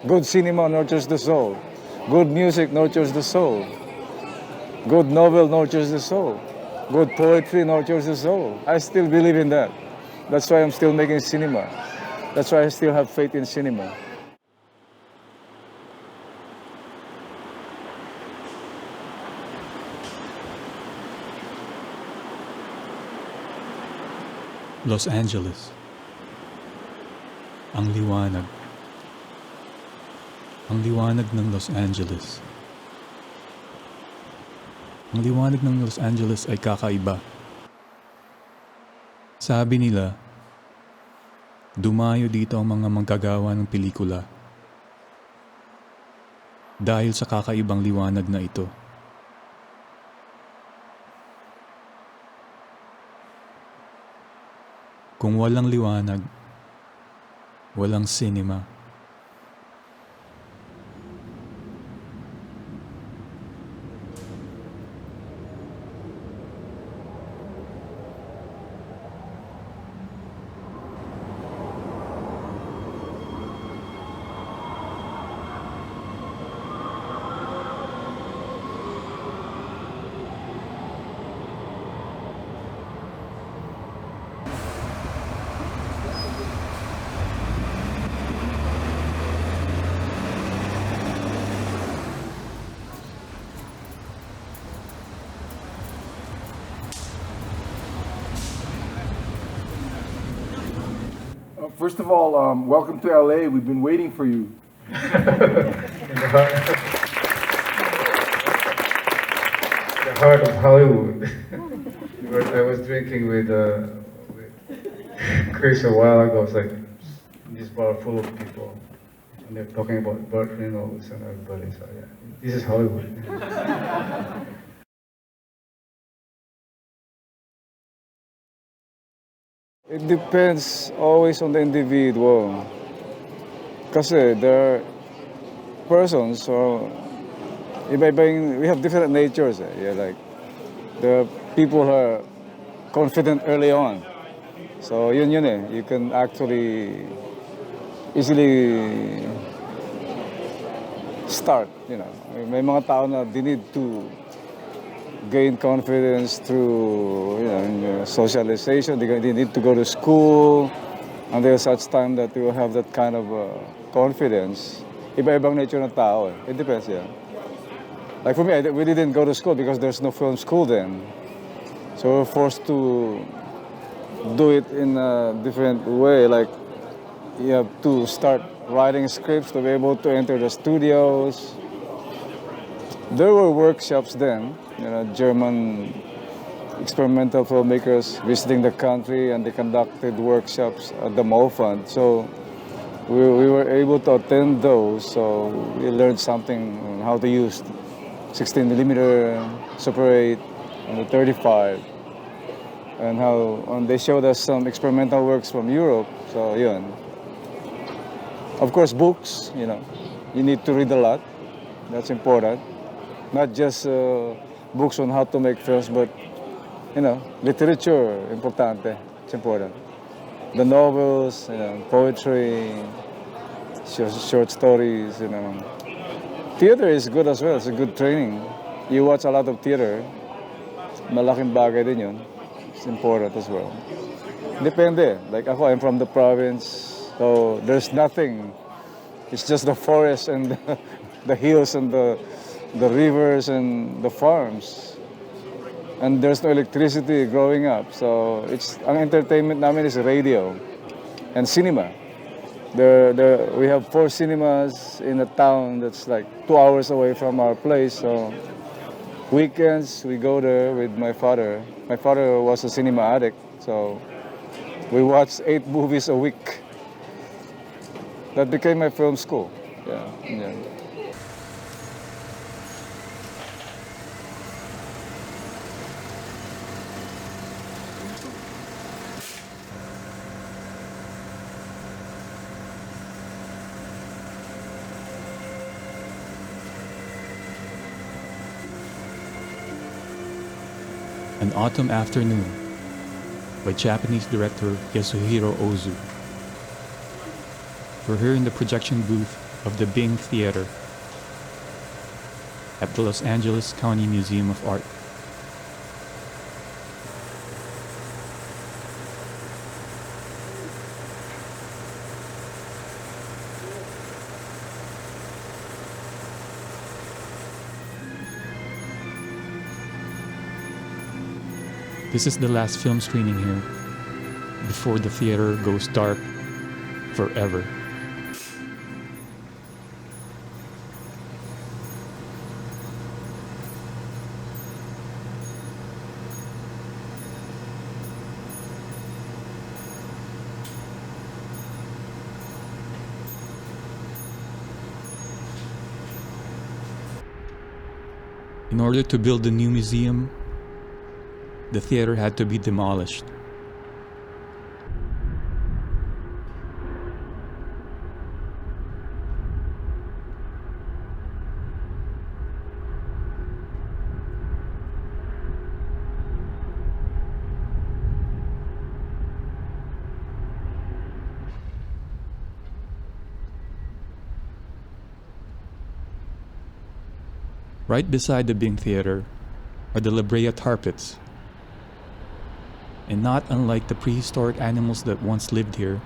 Good cinema nurtures the soul. Good music nurtures the soul. Good novel nurtures the soul. Good poetry nurtures the soul. I still believe in that. That's why I'm still making cinema. That's why I still have faith in cinema. Los Angeles. Ang liwanag. Ang liwanag ng Los Angeles. Ang liwanag ng Los Angeles ay kakaiba. Sabi nila, dumayo dito ang mga manggagawa ng pelikula dahil sa kakaibang liwanag na ito. Kung walang liwanag, walang cinema. First of all, welcome to LA. We've been waiting for you. In the heart of Hollywood. I was drinking with Chris a while ago. It's like this bar full of people, and they're talking about Burt Reynolds and everybody. So yeah, this is Hollywood. It depends always on the individual. Kasi there are persons, so we have different natures. Yeah, like there are people who are confident early on. So yun you can actually easily start, May mga tao na they need to gain confidence through socialization. They need to go to school, and there's such time that you will have that kind of confidence. Iba-ibang nature ng tao. It depends, yeah. Like for me, we didn't go to school because there's no film school then. So we're forced to do it in a different way. Like you have to start writing scripts to be able to enter the studios. There were workshops then, German experimental filmmakers visiting the country, and they conducted workshops at the MoFund. So we were able to attend those, so we learned something on how to use 16mm, Super 8, and the 35, and they showed us some experimental works from Europe. So yun. Of course, books, you need to read a lot. That's important. Not just books on how to make films, but literature, importante. It's important. The novels, poetry, short stories, Theater is good as well. It's a good training. You watch a lot of theater. Malaking bagay din yun. It's important as well. Depende. Like ako, I'm from the province, so there's nothing. It's just the forest and the hills and the rivers and the farms. And there's no electricity growing up. So ang entertainment namin is radio and cinema. We have 4 cinemas in a town that's like 2 hours away from our place. So weekends we go there with my father. My father was a cinema addict, so we watched 8 movies a week. That became my film school. Yeah. An Autumn Afternoon by Japanese director Yasuhiro Ozu. We're here in the projection booth of the Bing Theater at the Los Angeles County Museum of Art. This is the last film screening here before the theater goes dark forever. In order to build the new museum, the theater had to be demolished. Right beside the Bing Theater are the La Brea tar pits. And not unlike the prehistoric animals that once lived here,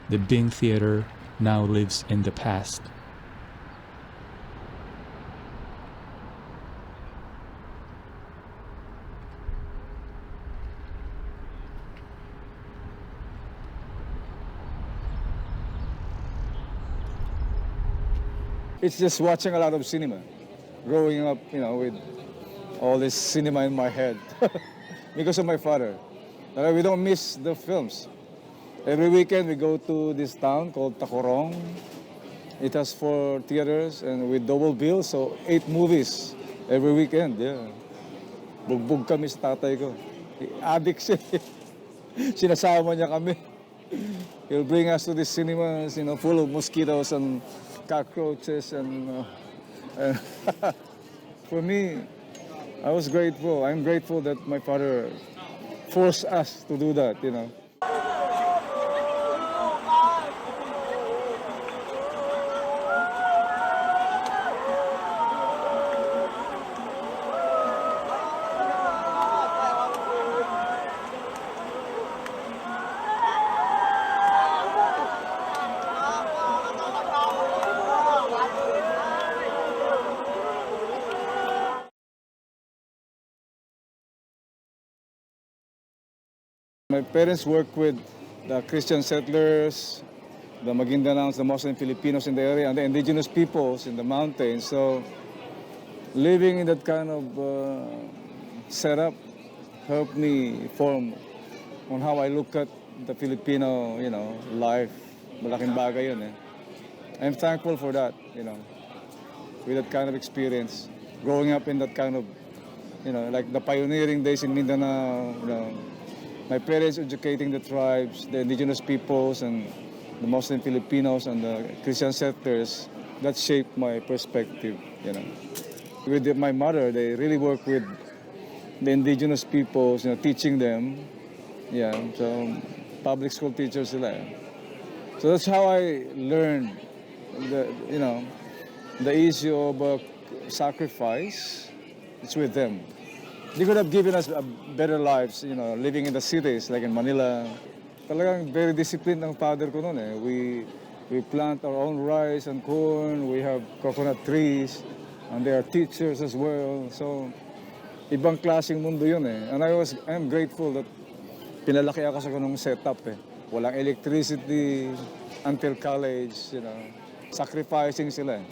the Bing Theater now lives in the past. It's just watching a lot of cinema. Growing up, with all this cinema in my head. Because of my father. We don't miss the films. Every weekend we go to this town called Tacorong. It has 4 theaters and with double bill, so 8 movies every weekend. Yeah. Bugbog kami sa tatay ko. Addict siya. Sinasama niya kami. He'll bring us to these cinemas, full of mosquitoes and cockroaches and for me, I was grateful. I'm grateful that my father forced us to do that. My parents work with the Christian settlers, the Magindanaos, the Muslim Filipinos in the area, and the indigenous peoples in the mountains. So living in that kind of setup helped me form on how I look at the Filipino, life. Malaking bagay yun, eh. I'm thankful for that, with that kind of experience. Growing up in that kind of, like the pioneering days in Mindanao, my parents educating the tribes, the indigenous peoples, and the Muslim Filipinos and the Christian settlers, that shaped my perspective, With my mother, they really work with the indigenous peoples, teaching them. Yeah, so public school teachers sila. So that's how I learned the issue of sacrifice. It's with them. They could have given us better lives, living in the cities like in Manila. Talagang very disciplined ang father ko noon, eh. We plant our own rice and corn. We have coconut trees, and they are teachers as well. So ibang klaseng mundo yun, eh. And I'm grateful that pinalaki ako sa ganung setup, eh. Walang electricity until college, Sacrificing sila, eh.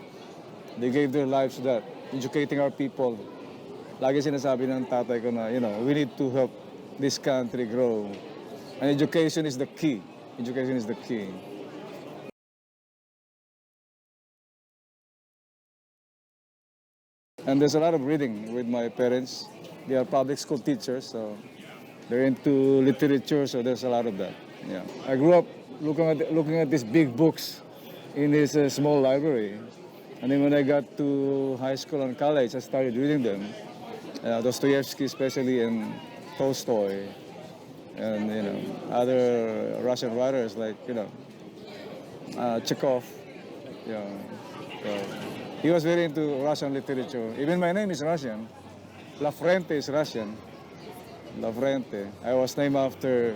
They gave their lives to that, educating our people. Lagi sinasabi ng tatay ko na, we need to help this country grow. And education is the key. Education is the key. And there's a lot of reading with my parents. They are public school teachers, so they're into literature, so there's a lot of that. Yeah. I grew up looking at these big books in this small library. And then when I got to high school and college, I started reading them. Dostoevsky especially, and Tolstoy, and other Russian writers like Chekhov. Yeah. So, he was very into Russian literature. Even my name is Russian. La Frente is Russian. La Frente. I was named after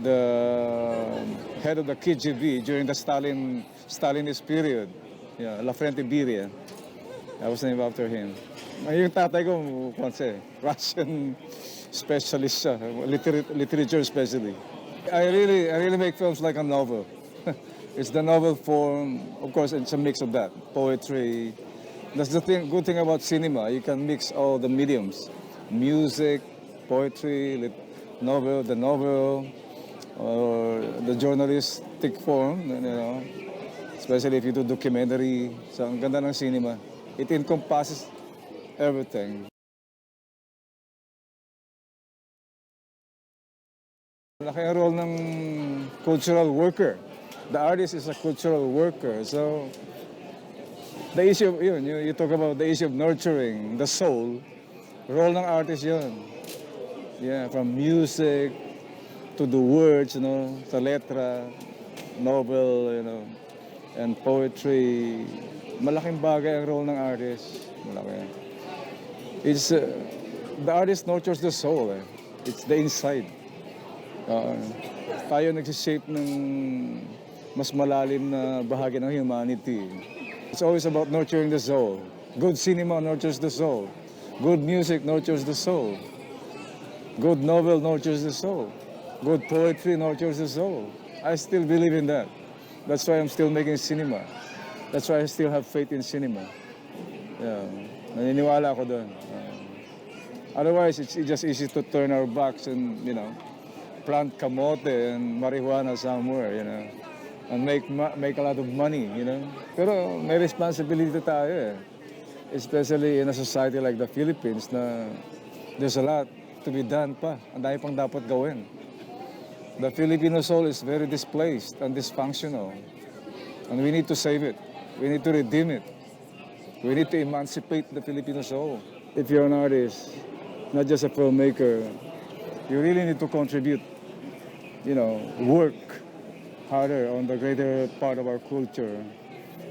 the head of the KGB during the Stalinist period. Yeah, La Frente Beria. I was named after him. Yung tatay ko, Russian specialist siya, literature especially. I really make films like a novel. It's the novel form, of course, it's a mix of that, poetry. That's the good thing about cinema. You can mix all the mediums, music, poetry, the novel, or the journalistic form, especially if you do documentary. So, ang ganda ng cinema. It encompasses everything. Malaki ang role ng cultural worker. The artist is a cultural worker. So, the issue of, you talk about the issue of nurturing the soul, role ng artist yun. Yeah, from music to the words, sa letra, novel, and poetry. Malaking bagay ang role ng artist. Malaki. It's, the artist nurtures the soul. It's the inside. Tayo nagsishape ng mas malalim na bahagi ng humanity. It's always about nurturing the soul. Good cinema nurtures the soul. Good music nurtures the soul. Good novel nurtures the soul. Good poetry nurtures the soul. I still believe in that. That's why I'm still making cinema. That's why I still have faith in cinema. Yeah. Naniniwala ako doon. Otherwise, it's just easy to turn our backs and, plant kamote and marijuana somewhere, and make a lot of money, Pero may responsibility tayo, especially in a society like the Philippines na there's a lot to be done pa. Ang dami pang dapat gawin. The Filipino soul is very displaced and dysfunctional, and we need to save it. We need to redeem it. We need to emancipate the Filipino soul. If you're an artist, not just a filmmaker, you really need to contribute, work harder on the greater part of our culture.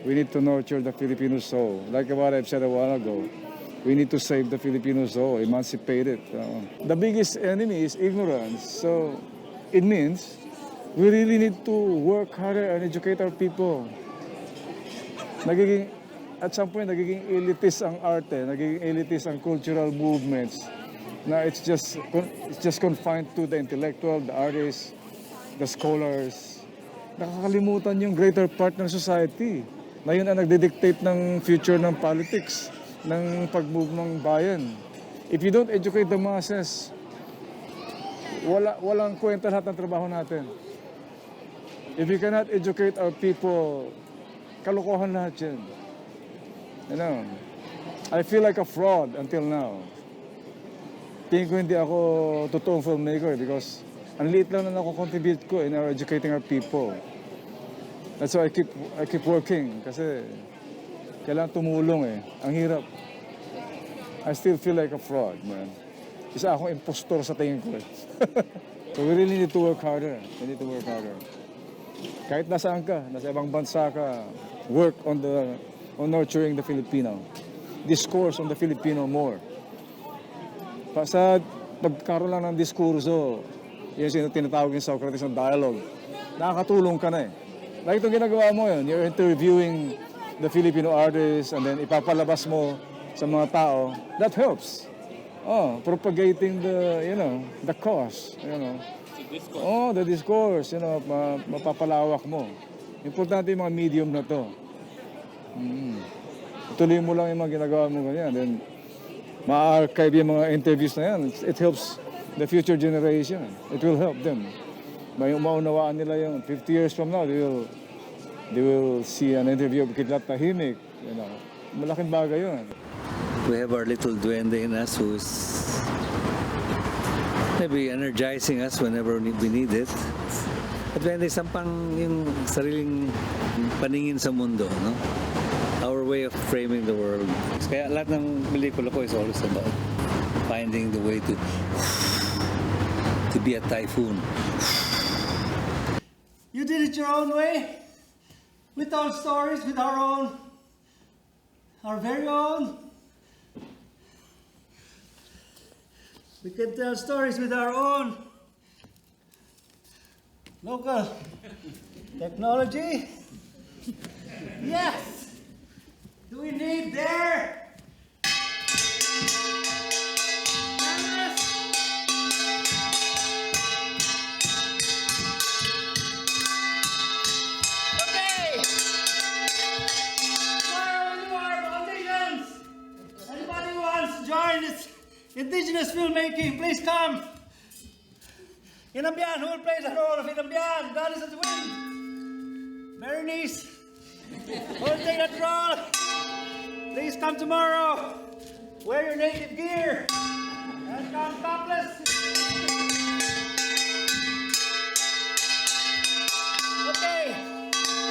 We need to nurture the Filipino soul. Like what I've said a while ago, we need to save the Filipino soul, emancipate it. The biggest enemy is ignorance. So it means we really need to work harder and educate our people. At some point, nagiging elitist ang arte, nagiging elitist ang cultural movements. Na it's just confined to the intellectual, the artists, the scholars. Nakakalimutan yung greater part ng society. Na yun ang nagdidictate ng future ng politics, ng pag-move ng bayan. If you don't educate the masses, walang kwenta lahat ng trabaho natin. If you cannot educate our people, kalokohan lahat yan. I feel like a fraud until now. Tingin ko hindi ako totoong filmmaker because ang liit lang na contribute ko in our educating our people. That's why I keep working kasi kailangan tumulong Ang hirap. I still feel like a fraud, man. Isa akong impostor sa tingin ko So we really need to work harder. We need to work harder. Kahit nasaan ka, nasa ibang bansa ka, work on nurturing the Filipino. Discourse on the Filipino more. Sa pagkaroon lang ng diskurso, yung tinatawag yung Socrates ng dialogue, nakakatulong ka na Like itong ginagawa mo you're interviewing the Filipino artists and then ipapalabas mo sa mga tao, that helps. Propagating the cause, the discourse, mapapalawak mo. Importante yung mga medium na to. Tuloy mo lang yung mga ginagawa mo ganyan. Then, ma-archive yung mga interviews na yan. It helps the future generation. It will help them. May maunawaan nila yung 50 years from now, they will see an interview of Kidlat Tahimik. Malaking bagay yun. We have our little duende in us who's maybe energizing us whenever we need it. At duende, isang pang yung sariling paningin sa mundo, Our way of framing the world. Kaya lahat ng pelikula ko is always about finding the way to be a typhoon. You did it your own way? We tell stories with our very own. We can tell stories with our own local technology. Yes! Do we need there? Yes! Okay! Tomorrow you are auditions! Anybody who wants to join this indigenous filmmaking, please come! Inambian, who will play the role of Inambian? Goddess of the Wind! Berenice, who will take that role? Please come tomorrow! Wear your native gear! And come topless! Okay,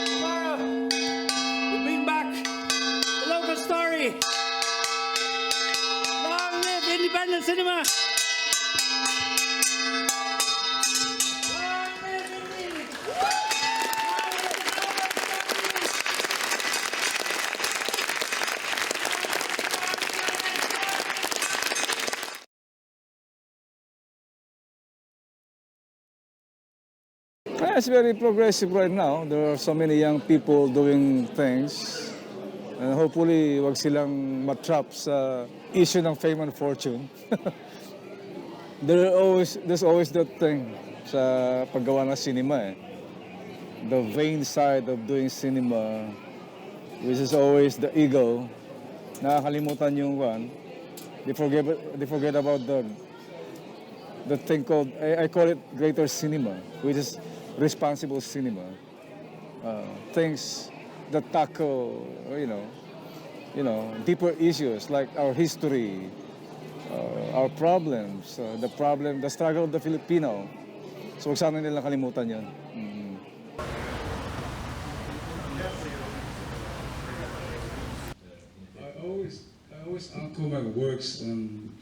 tomorrow we bring back the local story. Long live independent cinema! Long live indie! It's very progressive right now. There are so many young people doing things. And hopefully, wag silang matrap sa issue ng fame and fortune. There's always that thing sa paggawa ng cinema eh. The vain side of doing cinema, which is always the ego. Nakakalimutan yung one. They forget about the thing called, I call it greater cinema, which is responsible cinema. Things that tackle, deeper issues like our history, our problems, the struggle of the Filipino. So huwag sana nilang kalimutan yun. I always anchor my works on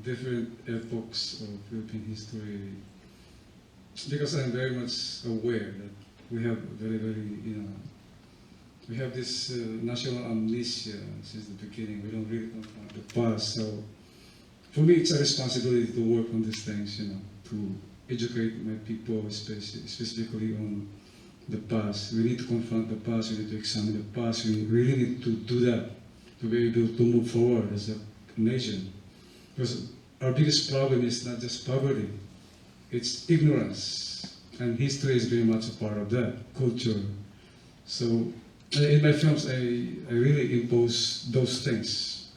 different epochs of Philippine history because I'm very much aware that we have we have this national amnesia since the beginning. We don't really confront the past. So for me, it's a responsibility to work on these things, to educate my people, specifically on the past. We need to confront the past, we need to examine the past, we really need to do that to be able to move forward as a nation. Because our biggest problem is not just poverty, it's ignorance. And history is very much a part of that, culture. So in my films, I really impose those things.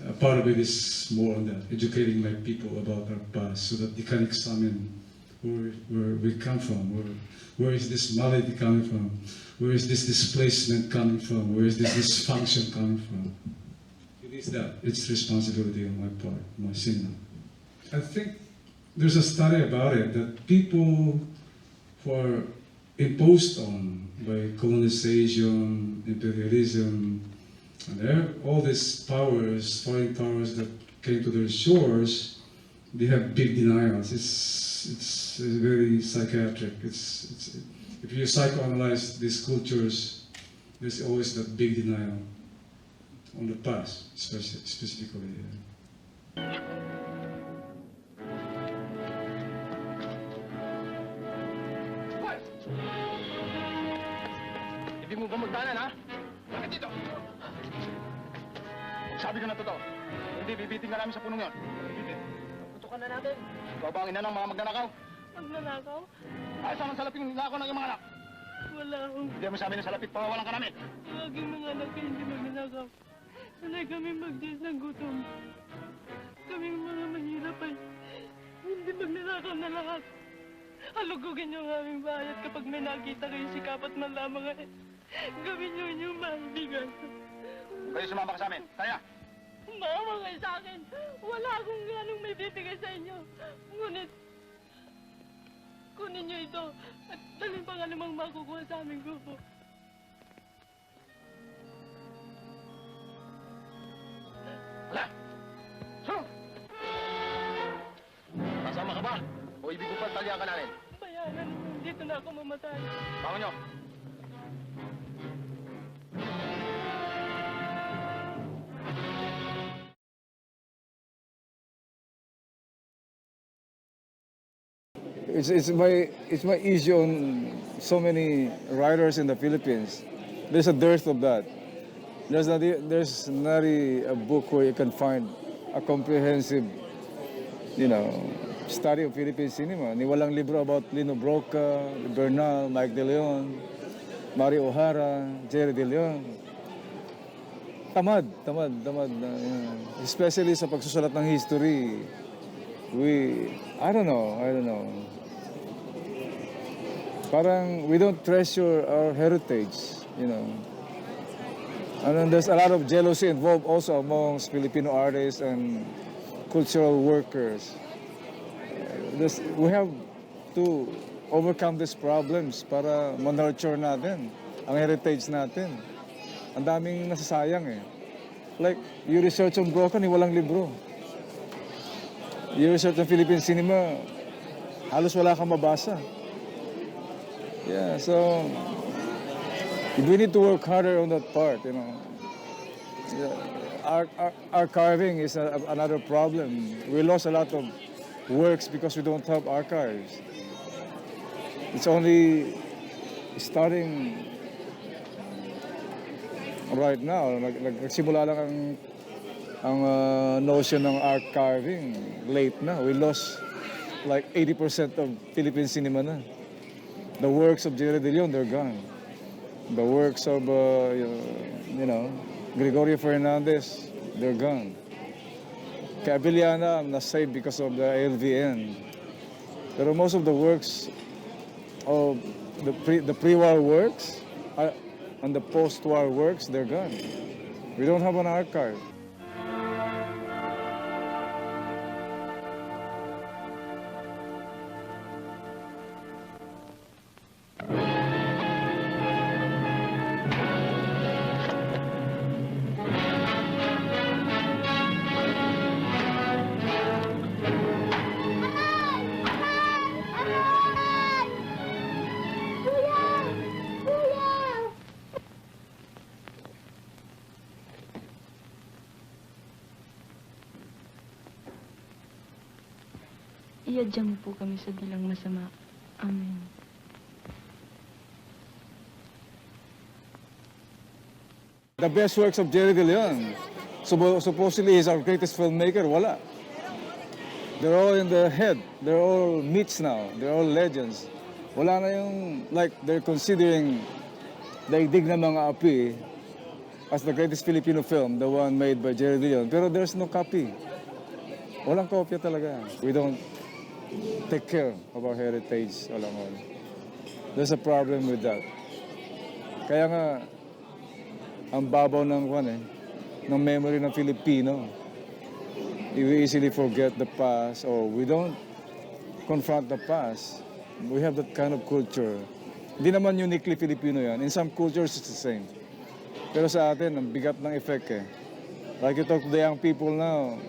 A part of it is more on that, educating my people about our past so that they can examine where we come from, where is this malady coming from, where is this displacement coming from, where is this dysfunction coming from. It is that, it's responsibility on my part, my cinema. I think there's a study about it, that people who are imposed on by colonization, imperialism, and there are all these powers, foreign powers that came to their shores, they have big denials. It's very psychiatric. If you psychoanalyze these cultures, there's always that big denial on the past, specifically. Hindi mo ba magdanan, ha? Bakit dito? Sabi ko na totoo. Hindi, bibiting ka namin sa punong yon. Bibitin. Putukan na natin. Ikaw ba ang ina ng mga magnanakaw? Magnanakaw? Ay, saan ang salaping nilakaw ng iyong mga anak? Wala akong... Hindi mo sabi na salapit, pawawalan ka namin. Laging mga anak kayo hindi magnanakaw. Sanay kami mag-dias ng gutom. Kaming mga mahirap ay hindi magnanakaw na lahat. Alugugin niyo ang aming bahay at kapag may nakita kayo sikapat man lamang ay gawin niyo inyong maibigan. Kayo sumama ka sa amin. Kaya! Maawa kayo sa akin. Wala akong ganong may bibigay sa inyo. Ngunit, kunin niyo ito at dalhin pa nga namang makukuha sa aming grupo. Wala! Sulong! Kasama ka ba? O ibig ko pa talya ka namin? Bayanan ninyo. Dito na ako mamatay. Bangon nyo! It's my issue on so many writers in the Philippines. There's a dearth of that. There's not a book where you can find a comprehensive, study of Philippine cinema. Ni walang libro about Lino Broca, Bernal, Mike De Leon, Mario O'Hara, Jerry De Leon. Tamad. Especially sa pagsusulat ng history. I don't know. Parang we don't treasure our heritage, And then there's a lot of jealousy involved also amongst Filipino artists and cultural workers. We have to overcome these problems para ma-nurture natin ang heritage natin. Ang daming nasasayang eh. Like, you research on Brocan, walang libro. You research on Philippine cinema, halos wala kang mabasa. Yeah, so we need to work harder on that part, Our archiving is another problem. We lost a lot of works because we don't have archives. It's only starting right now. Nagsimula lang ang notion ng archiving late na. We lost like 80% of Philippine cinema na. The works of Jerry De Leon, they're gone. The works of, Gregorio Fernandez, they're gone. Cabiliana, na-saved because of the LVN. Pero most of the works of the pre-war works and the post-war works, they're gone. We don't have an archive. Iadya mo po kami sa dilang masama. Amen. The best works of Jerry De Leon, supposedly he's our greatest filmmaker, wala. They're all in the head. They're all myths now. They're all legends. Wala na yung, like, they're considering Daigdig na Mga Api as the greatest Filipino film, the one made by Jerry De Leon. Pero there's no copy. Walang kopya talaga. We don't take care of our heritage along all. There's a problem with that. Kaya nga, ang babaw ng memory ng Filipino. We easily forget the past or we don't confront the past. We have that kind of culture. Hindi naman uniquely Filipino yan. In some cultures, it's the same. Pero sa atin, ang bigat ng effect eh. Like you talk to the young people now,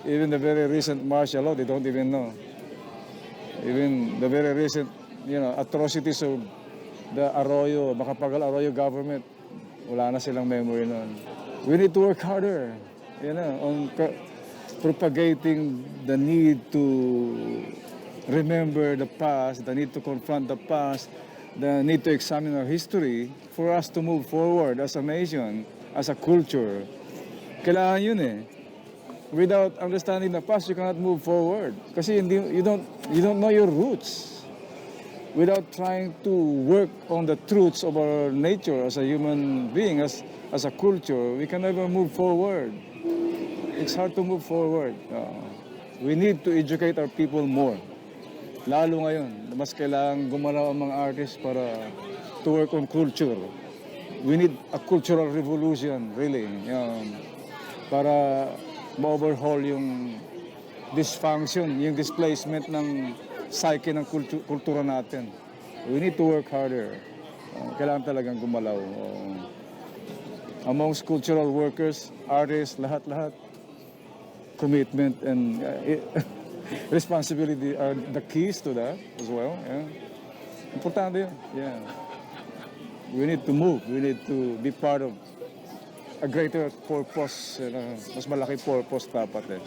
even the very recent martial law, they don't even know. Even the very recent, atrocities of the Macapagal Arroyo government, wala na silang memory nun. We need to work harder, on propagating the need to remember the past, the need to confront the past, the need to examine our history for us to move forward as a nation, as a culture. Kailangan yun eh. Without understanding the past, you cannot move forward. Kasi you don't know your roots. Without trying to work on the truths of our nature as a human being, as a culture, we can never move forward. It's hard to move forward. We need to educate our people more. Lalo ngayon, mas kailangan gumalaw ang mga artists para to work on culture. We need a cultural revolution, really. Para ma-overhaul yung dysfunction, yung displacement ng psyche ng kultura natin. We need to work harder. Kailangan talagang gumalaw. Amongst cultural workers, artists, lahat-lahat, commitment and responsibility are the keys to that as well. Yeah. Importante yun. Yeah. we need to move. We need to be part of a greater purpose. Mas malaki purpose dapat eh.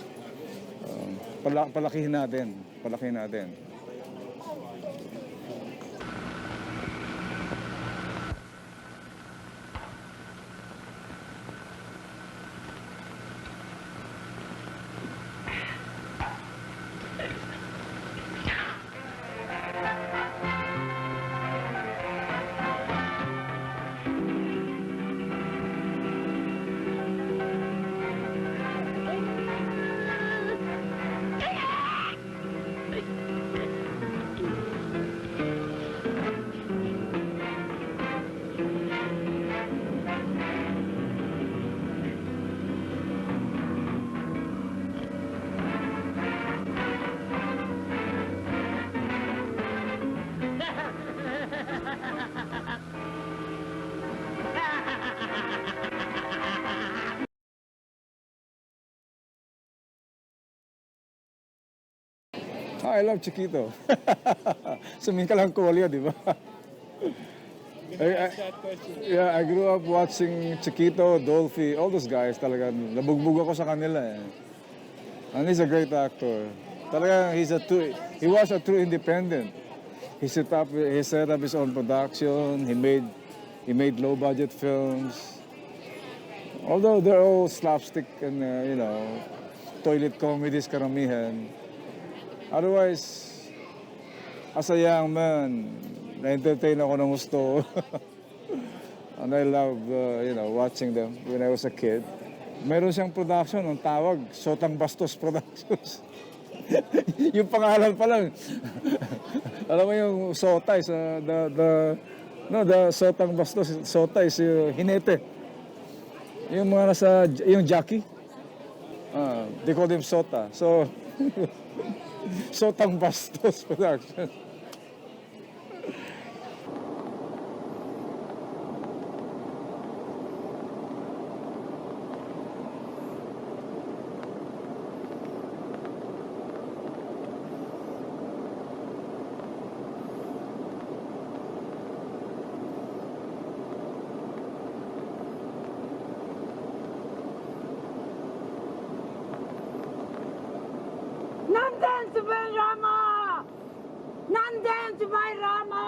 Palakihin natin. Palakihin natin. I love Chiquito. Suming ka lang kolyo, di ba? I grew up watching Chiquito, Dolphy, all those guys talaga. Nabugbog ako sa kanila eh. And he's a great actor. Talaga, he was a true independent. He set up his own production. He made low budget films. Although they're all slapstick and toilet comedies karamihan. Otherwise, as a young man, na-entertain ako ng gusto. And I love, watching them when I was a kid. Meron siyang production, ang tawag, Sotang Bastos Productions. Yung pangalan pa lang. Alam mo yung Sota is, the Sotang Bastos, Sota is Hinete. Yung mga yung Jackie. They call him Sota. So, Sotang Bastos Productions. Nandyan si Bay Rama! Nandyan si Bay Rama!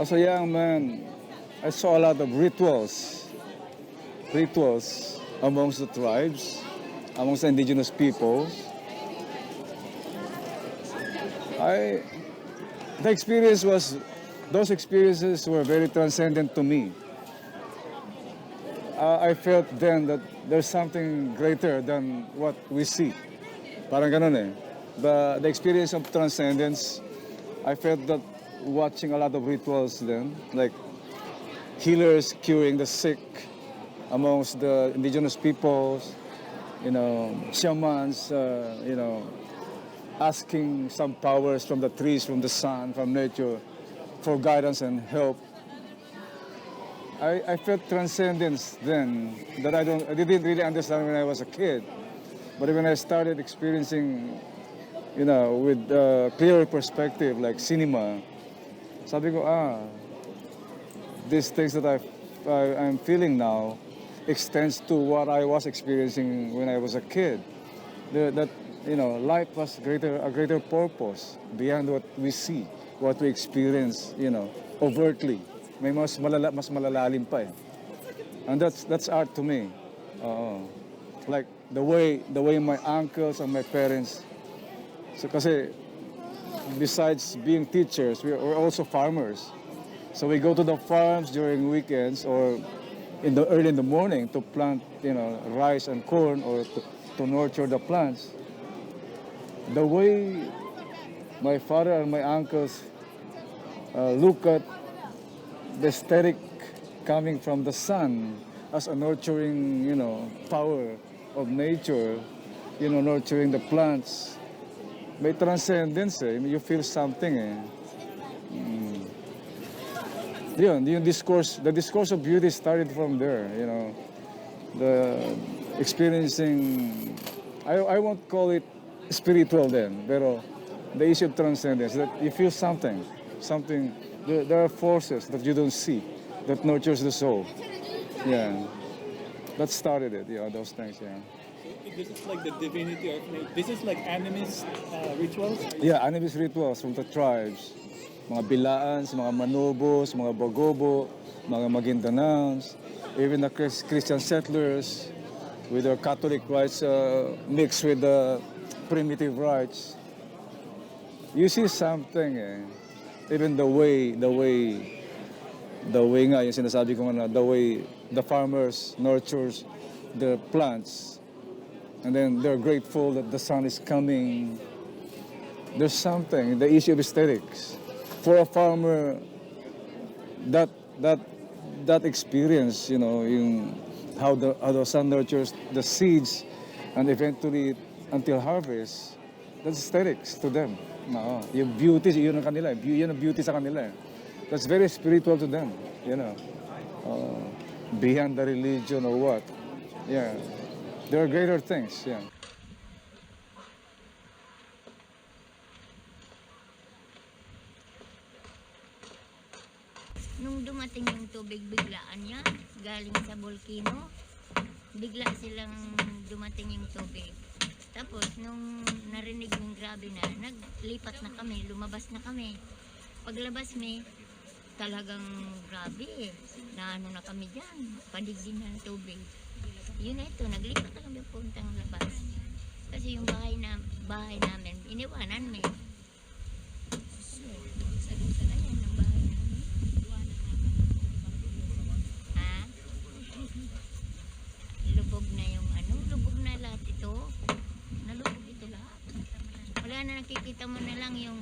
As a young man, I saw a lot of rituals amongst the tribes, amongst the indigenous peoples. Those experiences were very transcendent to me. I felt then that there's something greater than what we see. Parang ganun eh. The experience of transcendence, I felt that watching a lot of rituals then, like healers curing the sick amongst the indigenous peoples, shamans, asking some powers from the trees, from the sun, from nature, for guidance and help. I felt transcendence then that I didn't really understand when I was a kid. But when I started experiencing, with clearer perspective, like cinema, sabi ko, these things that I'm feeling now extends to what I was experiencing when I was a kid. Life has a greater purpose beyond what we see, what we experience, overtly. May mas malalalim pa eh. And that's art to me. Like the way my uncles and my parents, so kasi besides being teachers, we're also farmers. So we go to the farms during weekends or early in the morning to plant, rice and corn or to nurture the plants. The way my father and my uncles look at the aesthetic coming from the sun as a nurturing, power of nature, nurturing the plants. May transcendence eh. You feel something eh. The discourse of beauty started from there, The experiencing, I won't call it spiritual then, pero the issue of transcendence, that you feel something, there are forces that you don't see that nurtures the soul. Yeah. That started it, those things, This is like the divinity of nature. This is like animist rituals? Yeah, animist rituals from the tribes. Mga Bilaans, mga Manobos, mga Bagobo, mga Magindanaons, even the Christian settlers with their Catholic rites mixed with the primitive rites. You see something eh. Even the way nga, yung sinasabi ko nga, the way the farmers nurtures the plants, and then they're grateful that the sun is coming. There's something, the issue of aesthetics. For a farmer, that experience, yung how the sun nurtures the seeds, and eventually until harvest, that's aesthetics to them. No, yung beauty, yun ang kanila, yun ang beauty sa kanila. That's very spiritual to them, beyond the religion or what. Yeah, there are greater things. Yeah. Nung dumating yung tubig, biglaan yan. Galing sa volcano. Bigla silang dumating yung tubig. Tapos, nung narinig ng grabe na, naglipat na kami, lumabas na kami. Paglabas may talagang grabe. Naano na kami dyan. Padigdin na ng tubig. Yun na ito, naglipat na kami puntang labas. Kasi yung bahay namin, iniwanan may. Lubog na yung lubog na lahat ito. Nalubog ito lahat. Wala na, nakikita mo na lang yung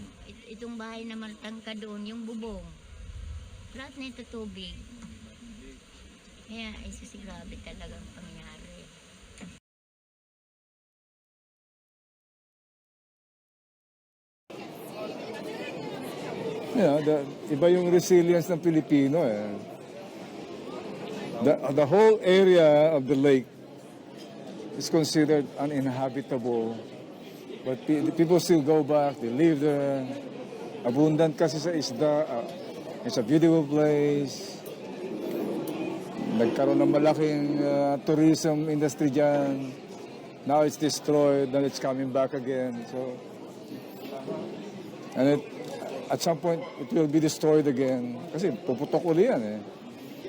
itong bahay na maltangka doon, yung bubong. Lahat na ito tubig. Kaya grabe talagang pangyayari. Iba yung resilience ng Pilipino eh. The whole area of the lake is considered uninhabitable, but people still go back, they live there. Abundant kasi sa isda, it's a beautiful place. Nagkaroon ng malaking tourism industry dyan. Now it's destroyed, then it's coming back again. So, and at some point, it will be destroyed again. Kasi puputok uli yan eh.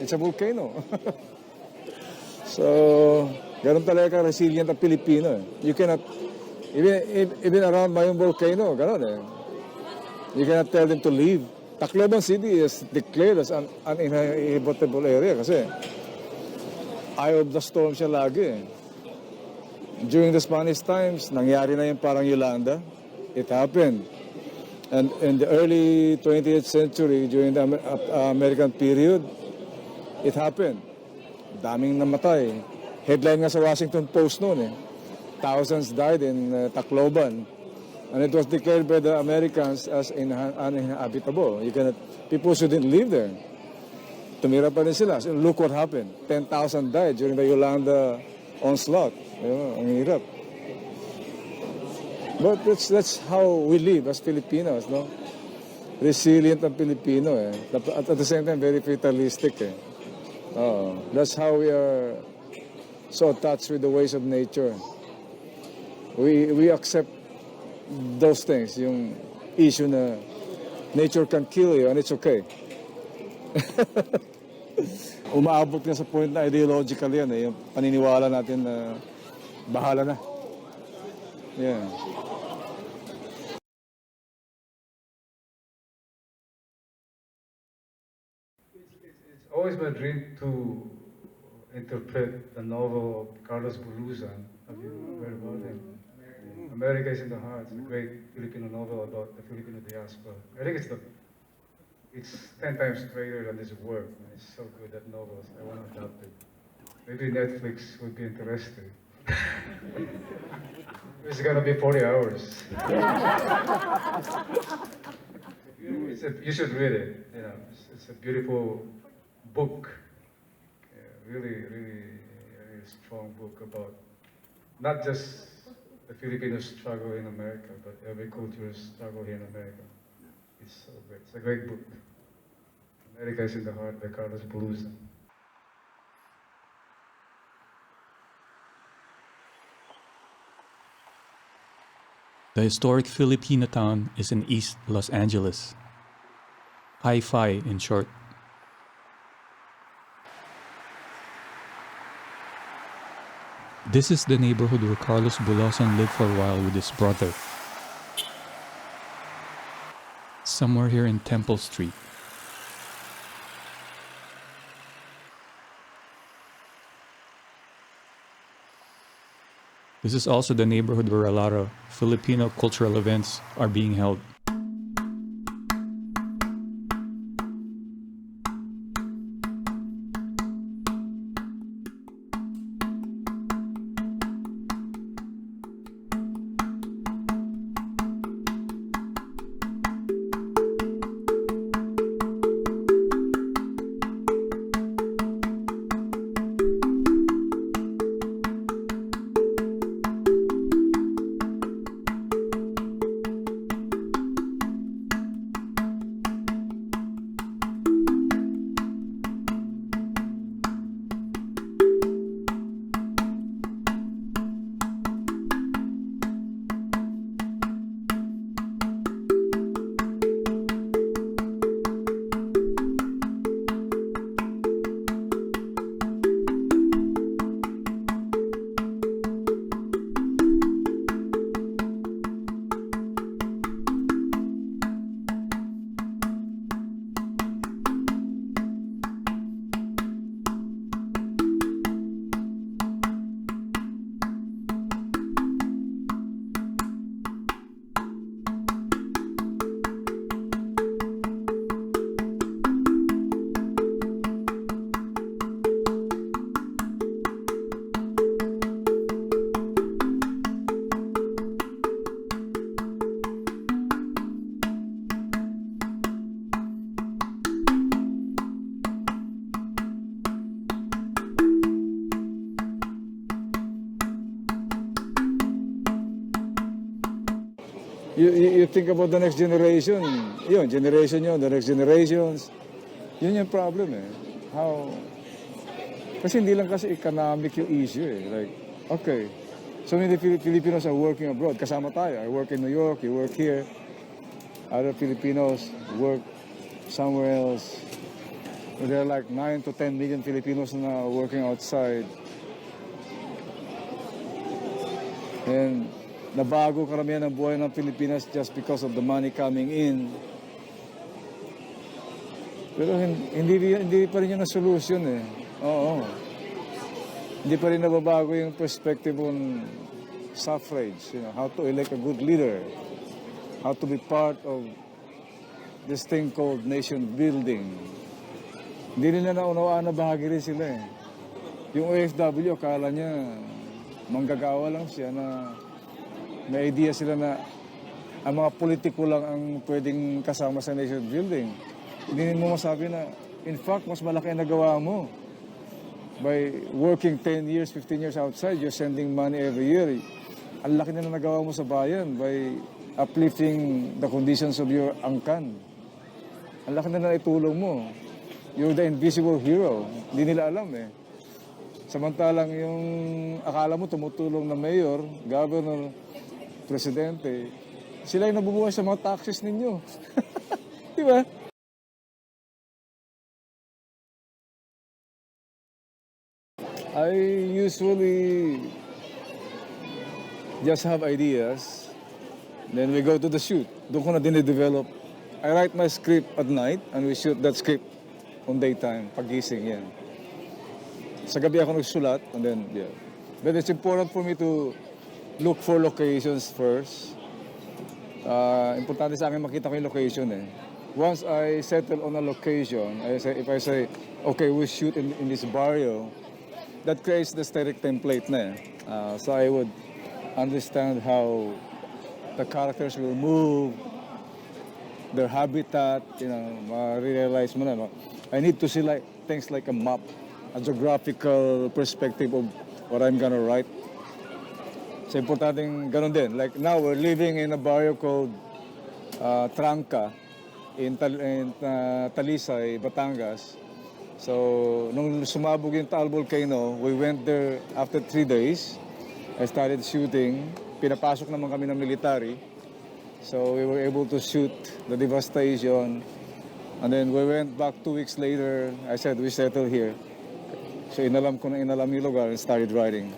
It's a volcano. So, ganun talaga resilient ang Pilipino eh. You cannot, even around my own volcano, ganun eh. You cannot tell them to leave. Tacloban City is declared as an uninhabitable area kasi eye of the storm siya lagi eh. During the Spanish times, nangyari na yung parang Yolanda. It happened. And in the early 20th century, during the American period, it happened. Daming namatay. Headline nga sa Washington Post noon eh. Thousands died in Tacloban. And it was declared by the Americans as uninhabitable. People shouldn't live there. Tumira pa rin sila. So look what happened. 10,000 died during the Yolanda onslaught. Ang hirap. But that's how we live as Filipinos, no? Resilient ang Pilipino eh. At the same time, very fatalistic eh. That's how we are so attached with the ways of nature. We accept those things, yung issue na nature can kill you and it's okay. Umaabot nga sa point na ideological yan eh, yung paniniwala natin na bahala na. Yeah. always my dream to interpret the novel of Carlos Bulusan. Have you heard about him? America is in the Heart. It's a great Filipino novel about the Filipino diaspora. I think it's 10 times greater than this work. It's so good, that novel. I want to adopt it. Maybe Netflix would be interested. It's gonna be 40 hours. You should read it. You know, it's a beautiful book. Really, really, really strong book about not just the Filipino struggle in America, but every culture's struggle here in America. It's so great. It's a great book. America is in the Heart by Carlos Bulusan. The historic Filipino town is in East Los Angeles. Hi-Fi in short. This is the neighborhood where Carlos Bulusan lived for a while with his brother. Somewhere here in Temple Street. This is also the neighborhood where a lot of Filipino cultural events are being held. You think about the next generation, the next generations, yun yung problem eh. How, kasi hindi lang kasi economic yung issue eh. Like, okay, so many Filipinos are working abroad. Kasama tayo. I work in New York, you work here. Other Filipinos work somewhere else. There are like 9 to 10 million Filipinos na working outside. And nabago karamihan ng buhay ng Pilipinas just because of the money coming in. Pero hindi pa rin yun ang solution eh. Oo. Hindi pa rin nababago yung perspective on suffrage, how to elect a good leader, how to be part of this thing called nation building. Hindi nila naunawaan na bahagi rin sila eh. Yung OFW, akala niya manggagawa lang siya na may idea sila na ang mga politiko lang ang pwedeng kasama sa nation building. Hindi mo masabi na, in fact, mas malaki ang nagawa mo. By working 10 years, 15 years outside, you're sending money every year. Ang laki na nagawa mo sa bayan by uplifting the conditions of your angkan. Ang laki na itulong mo. You're the invisible hero. Hindi nila alam eh. Samantalang yung akala mo tumutulong na mayor, governor, presidente, sila yung nabubuhay sa mga taxes ninyo. Di ba? I usually just have ideas, then we go to the shoot. Doon ko na dine-develop. I write my script at night and we shoot that script on daytime, pagising yan. Sa gabi ako nagsulat, and then, yeah. But it's important for me to look for locations first. Importante sa akin makita ko yung location eh. Once I settle on a location, if I say, okay, we shoot in this barrio, that creates the aesthetic template na eh. So I would understand how the characters will move, their habitat, ma-realize mo na. No? I need to see like things like a map, a geographical perspective of what I'm gonna write. So importanteng ganun din. Like now, we're living in a barrio called Trangka in Talisay, Batangas. So nung sumabog yung Taal Volcano, we went there after 3 days. I started shooting. Pinapasok naman kami ng military. So we were able to shoot the devastation. And then we went back 2 weeks later. I said, we settle here. So inalam ko na inalam yung lugar and started writing.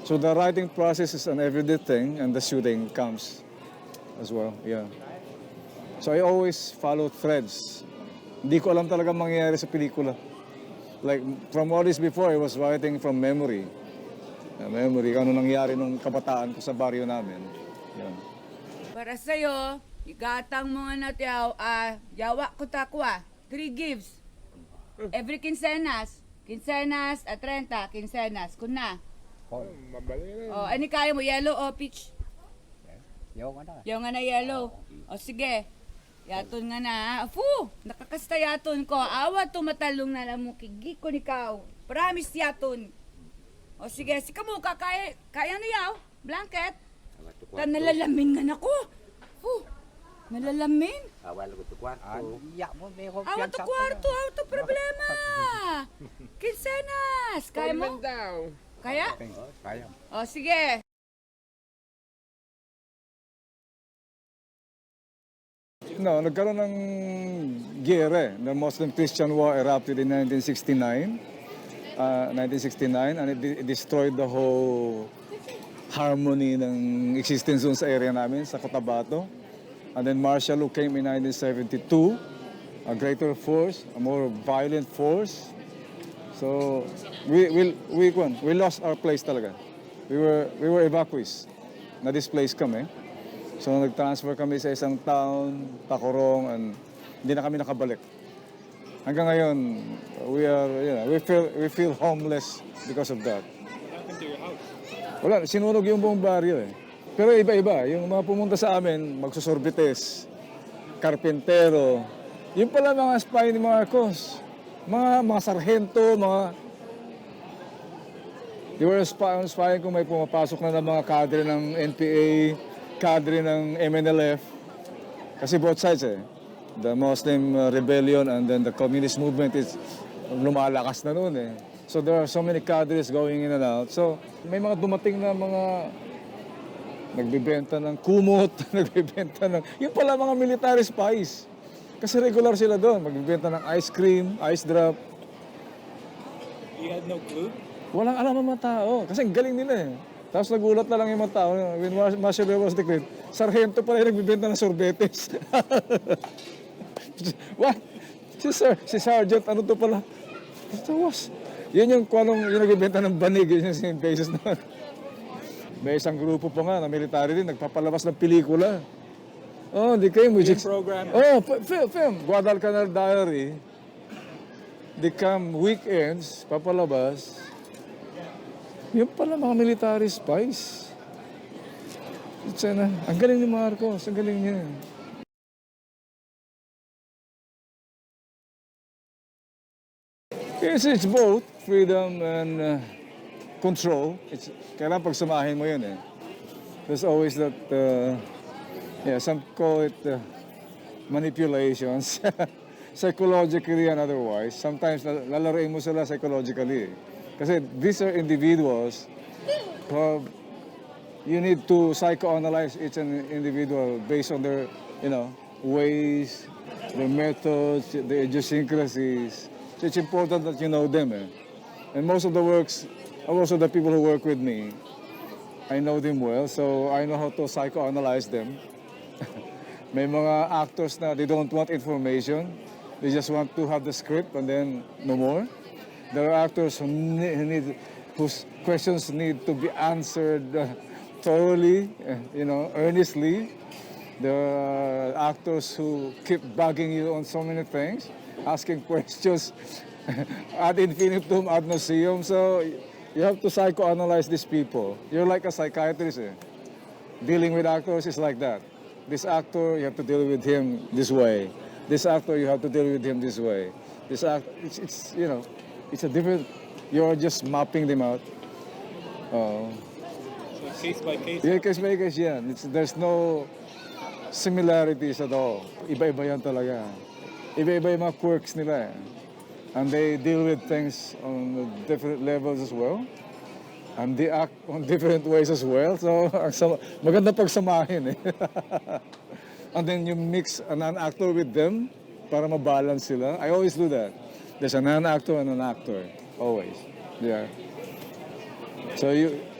So the writing process is an everyday thing and the shooting comes as well, yeah. So I always follow threads. Hindi ko alam talaga mangyayari sa pelikula. Like from all this before, I was writing from memory. Memory, ano nangyari nung kabataan ko sa baryo namin. Yeah. Para sa'yo, igatang mga natiyaw, yawa ko takwa, 3 gives. Every quincenas, 30, quincenas, kuna. Ano kaya mo, yellow o peach? Yung nga na yellow. O sige, yaton nga na. Nakakasta yaton ko. Awa tumatalong na lang mo, kigi ko nikaw. Promise yaton. O sige, sika mo, kaya na yaw, blanket. Nalalamin nga na ko. Nalalamin. Awal ko to kwarto. Awal to kwarto, awal to problema. Quincenas, kaya mo? Kaya? Kaya. O sige. No, nagkaroon ng giyera. The Muslim-Christian War erupted in 1969. And it destroyed the whole harmony ng existence sa area namin, sa Cotabato. And then martial law came in 1972, a greater force, a more violent force. So we lost our place talaga. We were evacuees. Na-displaced kami. So nag-transfer kami sa isang town, Tacorong, and hindi na kami nakabalik. Hanggang ngayon, we feel homeless because of that. What happened to your house? Wala, sinunog yung buong baryo eh. Pero iba-iba, yung mga pumunta sa amin, magsusorbites, karpentero, yung pala mga spy ni Marcos, mga sarhento, they were spying kung may pumapasok na ng mga kadre ng NPA, kadre ng MNLF, kasi both sides eh. The Muslim rebellion and then the communist movement is lumalakas na noon eh. So there are so many cadres going in and out. So may mga dumating na mga nagbibenta ng kumot, nagbibenta ng... Yung pala mga military spies. Kasi regular sila doon. Magbibenta ng ice cream, ice drop. You had no clue? Walang alam ang mga tao. Kasi ang galing nila eh. Tapos nagulat na lang yung mga tao. When martial law was declared, sarhento pala yung nagbibenta ng sorbetes. What? Si Sergeant, ano to pala? Yun yung nagbibenta ng banig, yun yung same basis na. May isang grupo pa nga na military din, nagpapalabas ng pelikula. Oh, di kayo music. Program. Oh, film. Guadalcanal Diary. They come weekends, papalabas. Yung pala mga military spies. Ang galing ni Marcos, ang galing niya. Yes, it's both freedom and control. Kailangan pagsamahin mo yun eh. There's always that, some call it manipulations, psychologically and otherwise. Sometimes lalaroin mo sila psychologically. Kasi these are individuals who you need to psychoanalyze each individual based on their, ways, their methods, their idiosyncrasies. So it's important that you know them. And most of the works, also the people who work with me, I know them well, so I know how to psychoanalyze them. May mga actors na they don't want information. They just want to have the script and then no more. There are actors whose questions need to be answered thoroughly, earnestly. There are actors who keep bugging you on so many things, asking questions ad infinitum, ad nauseam. So you have to psychoanalyze these people. You're like a psychiatrist. Dealing with actors is like that. This actor, you have to deal with him this way. This actor, you have to deal with him this way. This actor, it's a different. You're just mapping them out. So case by case? Yeah, case by case yan. There's no similarities at all. Iba-iba yan talaga. Iba-iba yung mga quirks nila. And they deal with things on different levels as well. And they act on different ways as well. So, maganda pagsamahin. And then you mix a non-actor with them para mabalance sila. I always do that. There's a non-actor and an actor. Always. Yeah. So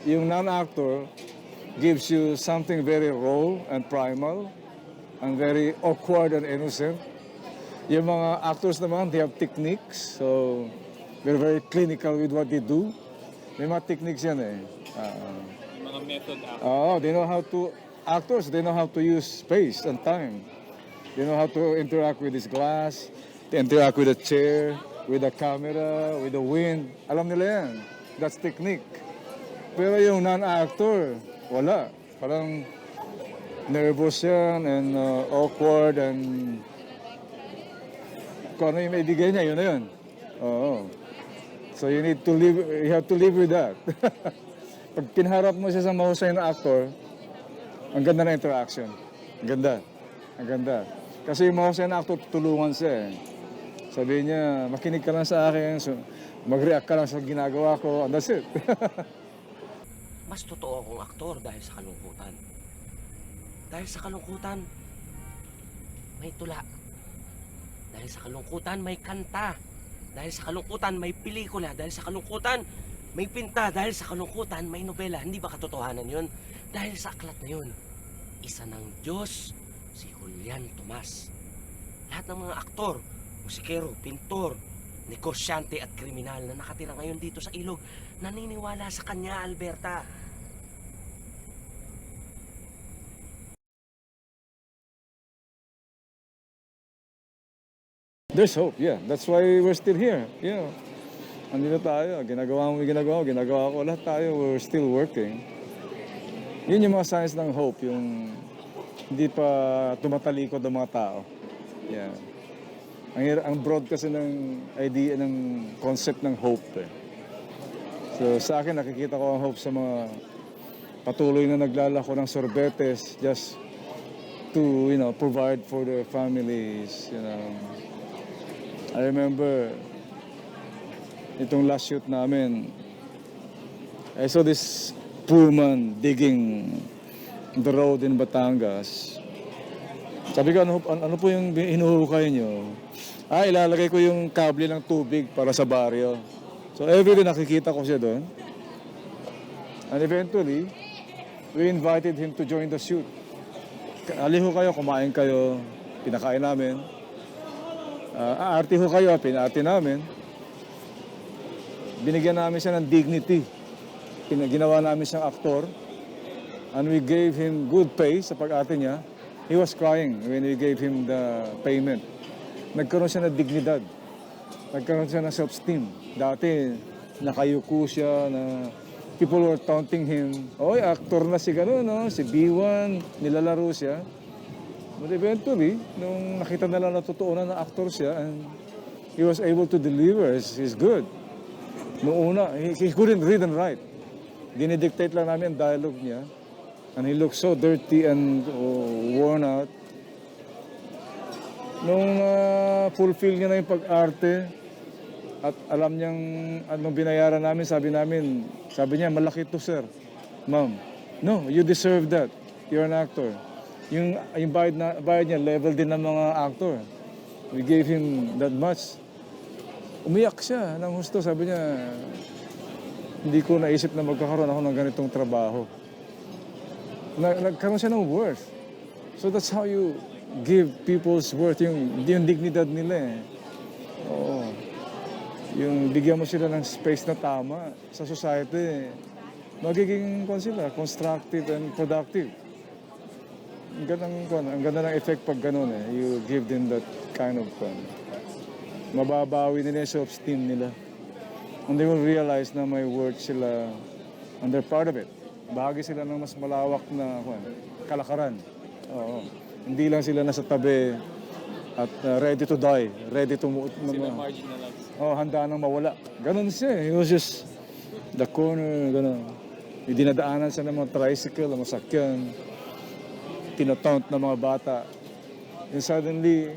yung non-actor gives you something very raw and primal and very awkward and innocent. Yung mga actors naman, they have techniques. So they're very clinical with what they do. May mga techniques yan eh. Mga method They know how to, actors, they know how to use space and time. They know how to interact with this glass, to interact with the chair, with the camera, with the wind. Alam nila yan. That's technique. Pero yung non-actor, wala. Parang nervous yan and awkward and kung ano yung maibigay niya, yun na yun. Oo. So you have to live with that. Pag pinharap mo siya sa mahusay na actor, ang ganda na interaction. Ang ganda. Ang ganda. Kasi yung mahusay na actor, tutulungan siya eh. Sabi niya, makinig ka lang sa akin, so mag-react ka lang sa ginagawa ko, and that's it. Mas totoo akong aktor dahil sa kalungkutan. Dahil sa kalungkutan, may tula. Dahil sa kalungkutan, may kanta. Dahil sa kalungkutan, may pelikula. Dahil sa kalungkutan, may pinta. Dahil sa kalungkutan, may nobela. Hindi ba katotohanan yun? Dahil sa aklat na yun, isa ng Diyos, si Julian Tomas. Lahat ng mga aktor, musikero, pintor, negosyante at kriminal na nakatira ngayon dito sa ilog, naniniwala sa kanya, Alberta. There's hope, yeah. That's why we're still here. Yeah. Andito tayo, ginagawa ko. Lahat tayo, we're still working. Yun yung mga signs ng hope, yung hindi pa tumatalikod ang mga tao. Yeah. Ang broad kasi ng idea, ng concept ng hope eh. So sa akin, nakikita ko ang hope sa mga patuloy na naglalako ng sorbetes just to, provide for their families, I remember itong last shoot namin, I saw this poor man digging the road in Batangas. Sabi ko, ano po yung hinuhukay nyo? Ilalagay ko yung kable ng tubig para sa baryo. So everyday nakikita ko siya doon. And eventually, we invited him to join the shoot. Aliho kayo, kumain kayo, pinakain namin. Aarte ho kayo, pinaarte namin. Binigyan namin siya ng dignity. Ginawa namin siyang aktor. And we gave him good pay sa pag-arte niya. He was crying when we gave him the payment. Nagkaroon siya ng dignidad. Nagkaroon siya ng self-esteem. Dati, nakayuko siya, na people were taunting him. Oy, aktor na si gano'n, no? Si B1, nilalaro siya. But eventually, nung nakita nila na totoo na aktor siya, and he was able to deliver, he's good. Noong una, he couldn't read and write. Dinidictate lang namin ang dialogue niya. And he looked so dirty and worn out. Nung fulfill niya na yung pag-arte, at alam niyang anong binayaran namin, sabi niya, malaki to sir. Ma'am, no, you deserve that. You're an actor. Yung bayad niya, level din ng mga actor. We gave him that much. Umiyak siya ng husto. Sabi niya, hindi ko naisip na magkakaroon ako ng ganitong trabaho. Nagkaroon siya ng worth. So that's how you give people's worth, yung dignidad nila eh. yung bigyan mo sila ng space na tama sa society, magiging sila, constructive and productive. Ang ganda ng effect pag ganun eh. You give them that kind of mababawi nila yung self-esteem nila. And they will realize na may worth sila and they're part of it. Bahagi sila ng mas malawak na kalakaran. Oo. Hindi lang sila nasa tabi at ready to die, ready to Sila marginalized. handa nang mawala. Ganun siya. He was just the corner, ganun. Yung dinadaanan sa mga tricycle, mga sakyan, tinataunt ng mga bata. And suddenly,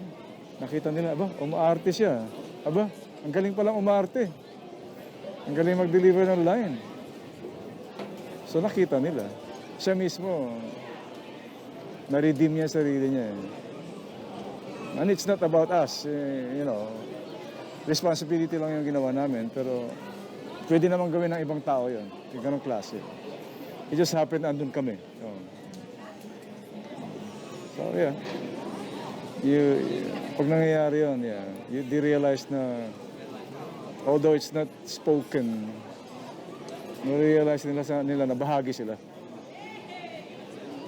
nakita nila, umaarte siya. Ang galing palang umaarte. Ang galing mag-deliver ng line. So nakita nila. Siya mismo, na-redeem niya sarili niya. And it's not about us, responsibility lang yung ginawa namin, pero pwede naman gawin ng ibang tao yun. Yung ganong klase. It just happened, andun kami. So yeah. Pag nangyayari yun, they realize na although it's not spoken, na-realize nila na bahagi sila.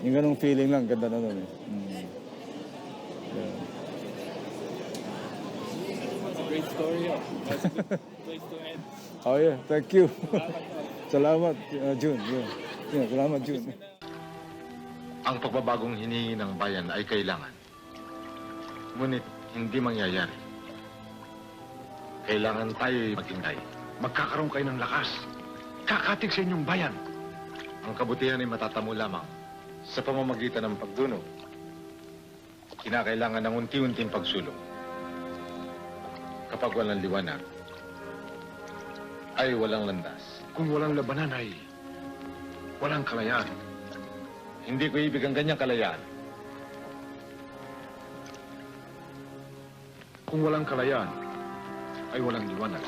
Yung ganong feeling lang, ganda na nun eh. It's a great story. That's a good place to end. Oh yeah, thank you. Salamat, Jun. Yeah, salamat, Jun. Ang pagbabagong hinihingi ng bayan ay kailangan. Ngunit hindi mangyayari. Kailangan tayo'y maghintay. Magkakaroon kayo ng lakas. Kakatig sa inyong bayan. Ang kabutihan ay matatamo lamang sa pamamagitan ng pagduno. Kinakailangan ng unti-unting pagsulong. Kapag walang liwanag, ay walang landas. Kung walang labanan ay walang kalayaan. Hindi ko ibig ang ganyang kalayaan. Kung walang kalayaan, ay walang liwanag.